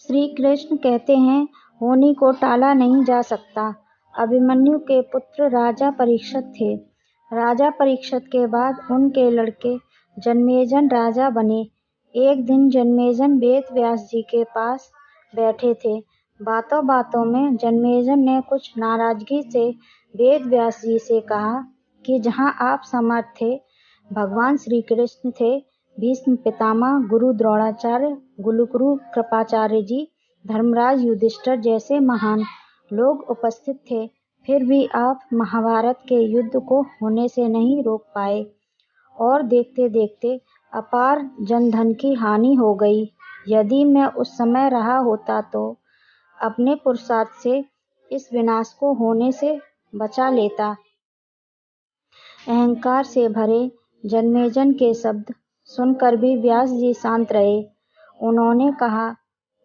श्री कृष्ण कहते हैं, होनी को टाला नहीं जा सकता। अभिमन्यु के पुत्र राजा परीक्षित थे। राजा परीक्षित के बाद उनके लड़के जन्मेजय राजा बने। एक दिन जन्मेजय वेद व्यास जी के पास बैठे थे। बातों बातों में जन्मेजय ने कुछ नाराजगी से वेद व्यास जी से कहा कि जहाँ आप समर्थ थे, भगवान श्री कृष्ण थे, भीष्म पितामह, गुरु द्रोणाचार्य, कुलगुरु कृपाचार्य जी, धर्मराज युधिष्ठिर जैसे महान लोग उपस्थित थे, फिर भी आप महाभारत के युद्ध को होने से नहीं रोक पाए और देखते देखते अपार जनधन की हानि हो गई। यदि मैं उस समय रहा होता तो अपने पुरुषार्थ से इस विनाश को होने से बचा लेता। अहंकार से भरे जन्मेजय के शब्द सुनकर भी व्यास जी शांत रहे। उन्होंने कहा,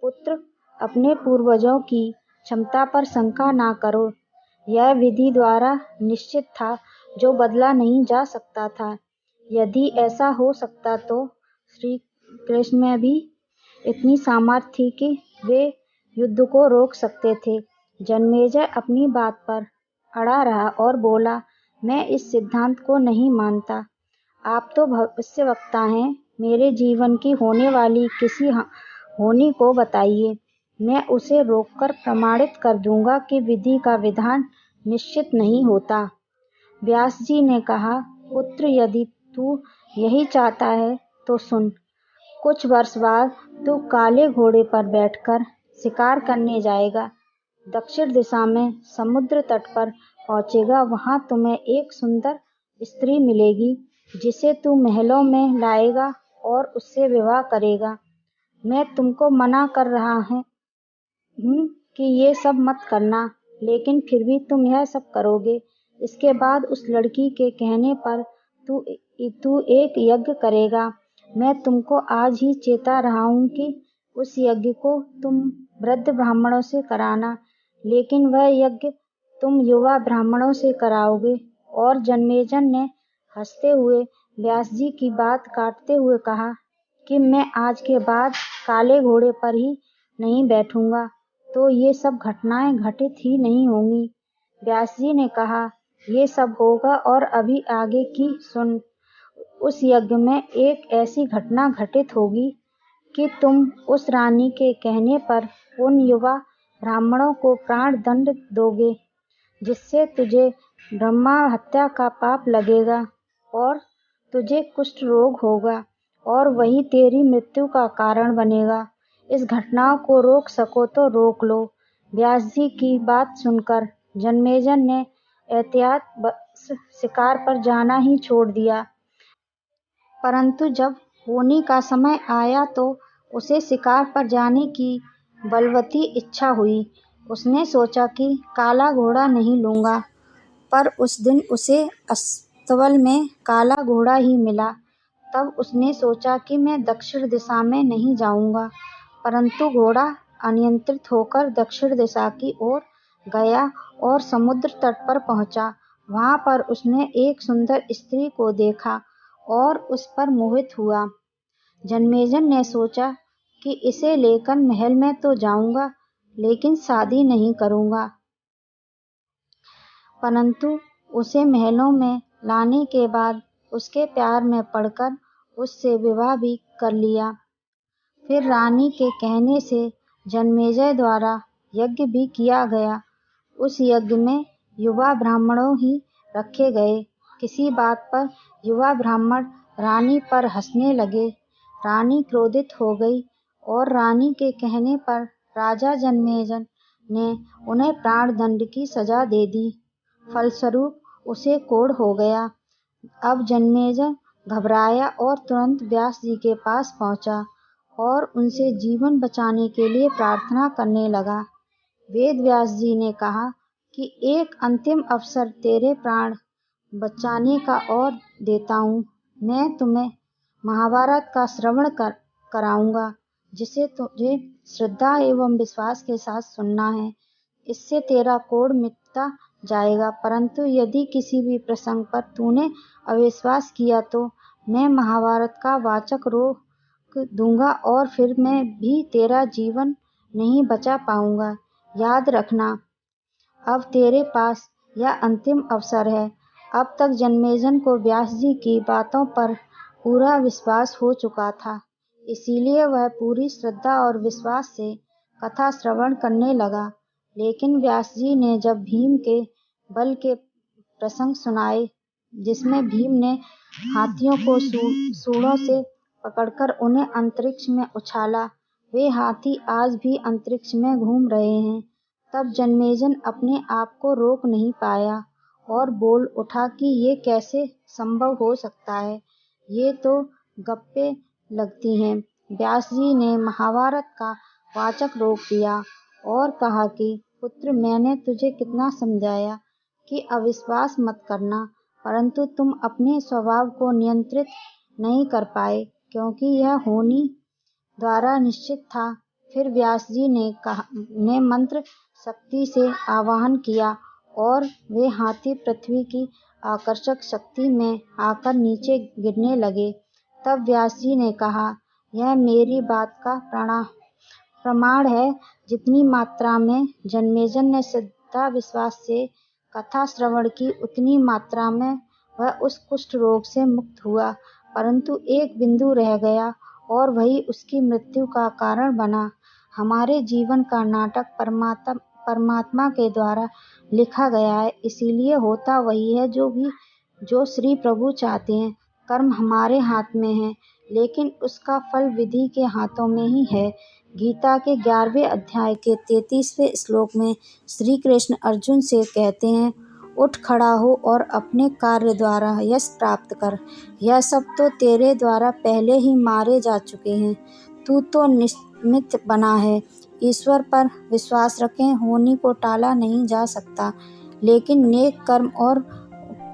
पुत्र, अपने पूर्वजों की क्षमता पर शंका ना करो। यह विधि द्वारा निश्चित था, जो बदला नहीं जा सकता था। यदि ऐसा हो सकता तो श्री कृष्ण में भी इतनी सामर्थ्य थी कि वे युद्ध को रोक सकते थे। जन्मेजय अपनी बात पर अड़ा रहा और बोला, मैं इस सिद्धांत को नहीं मानता। आप तो भविष्यवक्ता हैं, मेरे जीवन की होने वाली किसी होनी को बताइए। मैं उसे रोककर प्रमाणित कर दूंगा कि विधि का विधान निश्चित नहीं होता। व्यास जी ने कहा, पुत्र, यदि तू यही चाहता है तो सुन। कुछ वर्ष बाद तू काले घोड़े पर बैठकर शिकार करने जाएगा। दक्षिण दिशा में समुद्र तट पर पहुंचेगा। वहां तुम्हें एक सुंदर स्त्री मिलेगी, जिसे तू महलों में लाएगा और उससे विवाह करेगा। मैं तुमको मना कर रहा हूँ कि ये सब मत करना, लेकिन फिर भी तुम यह सब करोगे। इसके बाद उस लड़की के कहने पर तू एक यज्ञ करेगा। मैं तुमको आज ही चेता रहा हूँ कि उस यज्ञ को तुम वृद्ध ब्राह्मणों से कराना, लेकिन वह यज्ञ तुम युवा ब्राह्मणों से कराओगे। और जन्मेजय ने हंसते हुए व्यास जी की बात काटते हुए कहा कि मैं आज के बाद काले घोड़े पर ही नहीं बैठूंगा, तो ये सब घटनाएं घटित ही नहीं होंगी। व्यास जी ने कहा, ये सब होगा, और अभी आगे की सुन। उस यज्ञ में एक ऐसी घटना घटित होगी कि तुम उस रानी के कहने पर उन युवा ब्राह्मणों को प्राण दंड दोगे, जिससे तुझे ब्रह्मा हत्या का पाप लगेगा और तुझे कुष्ठ रोग होगा, और वही तेरी मृत्यु का कारण बनेगा। इस घटनाओं को रोक सको तो रोक लो। व्यास जी की बात सुनकर जन्मेजय ने एहतियात बस शिकार पर जाना ही छोड़ दिया। परंतु जब होनी का समय आया तो उसे शिकार पर जाने की बलवती इच्छा हुई। उसने सोचा कि काला घोड़ा नहीं लूंगा, पर उस दिन उसे अस्तबल में काला घोड़ा ही मिला। तब उसने सोचा कि मैं दक्षिण दिशा में नहीं जाऊंगा, परंतु घोड़ा अनियंत्रित होकर दक्षिण दिशा की ओर गया और समुद्र तट पर पहुंचा। वहां पर उसने एक सुंदर स्त्री को देखा और उस पर मोहित हुआ। जन्मेजय ने सोचा कि इसे लेकर महल में तो जाऊंगा, लेकिन शादी नहीं करूंगा। परंतु उसे महलों में लाने के बाद उसके प्यार में पड़कर उससे विवाह भी कर लिया। फिर रानी के कहने से जन्मेजय द्वारा यज्ञ भी किया गया। उस यज्ञ में युवा ब्राह्मणों ही रखे गए। किसी बात पर युवा ब्राह्मण रानी पर हंसने लगे। रानी क्रोधित हो गई और रानी के कहने पर राजा जन्मेजय ने उन्हें प्राण दंड की सजा दे दी। फलस्वरूप उसे कोढ़ हो गया। अब जन्मेजय घबराया और तुरंत व्यास जी के पास पहुंचा और उनसे जीवन बचाने के लिए प्रार्थना करने लगा। वेद व्यास जी ने कहा कि एक अंतिम अवसर तेरे प्राण बचाने का और देता हूँ। मैं तुम्हें महाभारत का श्रवण कराऊंगा, जिसे तुझे श्रद्धा एवं विश्वास के साथ सुनना है। इससे तेरा कोढ़ मिटता जाएगा, परंतु यदि किसी भी प्रसंग पर तूने अविश्वास किया तो मैं महाभारत का वाचक रोक दूंगा और फिर मैं भी तेरा जीवन नहीं बचा पाऊंगा। याद रखना, अब तेरे पास यह अंतिम अवसर है। अब तक जन्मेजय को व्यास जी की बातों पर पूरा विश्वास हो चुका था, इसीलिए वह पूरी श्रद्धा और विश्वास से कथा श्रवण करने लगा। लेकिन व्यास जी ने जब भीम के बल के प्रसंग सुनाए, जिसमें भीम ने हाथियों को सूंडों से पकड़कर उन्हें अंतरिक्ष में उछाला, वे हाथी आज भी अंतरिक्ष में घूम रहे हैं, तब जन्मेजय अपने आप को रोक नहीं पाया और बोल उठा कि ये कैसे संभव हो सकता है, ये तो गप्पे लगती हैं। व्यास जी ने महाभारत का वाचक रोक दिया और कहा कि पुत्र, मैंने तुझे कितना समझाया कि अविश्वास मत करना, परंतु तुम अपने स्वभाव को नियंत्रित नहीं कर पाए, क्योंकि यह होनी द्वारा निश्चित था। फिर व्यास जी ने मंत्र शक्ति से आवाहन किया और वे हाथी पृथ्वी की आकर्षक शक्ति में आकर नीचे गिरने लगे। तब व्यास जी ने कहा, यह मेरी बात का प्रमाण है। जितनी मात्रा में जन्मेजय ने श्रद्धा विश्वास से कथा श्रवण की, उतनी मात्रा में वह उस कुष्ठ रोग से मुक्त हुआ, परंतु एक बिंदु रह गया और वही उसकी मृत्यु का कारण बना। हमारे जीवन का नाटक परमात्मा के द्वारा लिखा गया है, इसीलिए होता वही है जो श्री प्रभु चाहते हैं। कर्म हमारे हाथ में है, लेकिन उसका फल विधि के हाथों में ही है। गीता के 11वें अध्याय के 33वें श्लोक में श्री कृष्ण अर्जुन से कहते हैं, उठ खड़ा हो और अपने कार्य द्वारा यश प्राप्त कर। यह सब तो तेरे द्वारा पहले ही मारे जा चुके हैं। तू तो निमित्त बना है। ईश्वर पर विश्वास रखें, होनी को टाला नहीं जा सकता, लेकिन नेक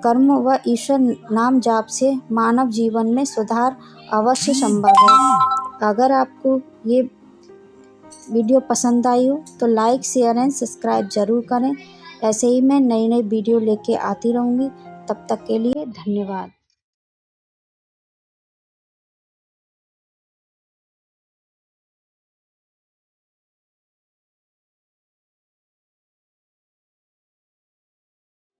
कर्म व ईश्वर नाम जाप से मानव जीवन में सुधार अवश्य संभव है। अगर आपको ये वीडियो पसंद आई हो तो लाइक, शेयर एंड सब्सक्राइब जरूर करें। ऐसे ही मैं नई वीडियो लेके आती रहूँगी। तब तक के लिए धन्यवाद।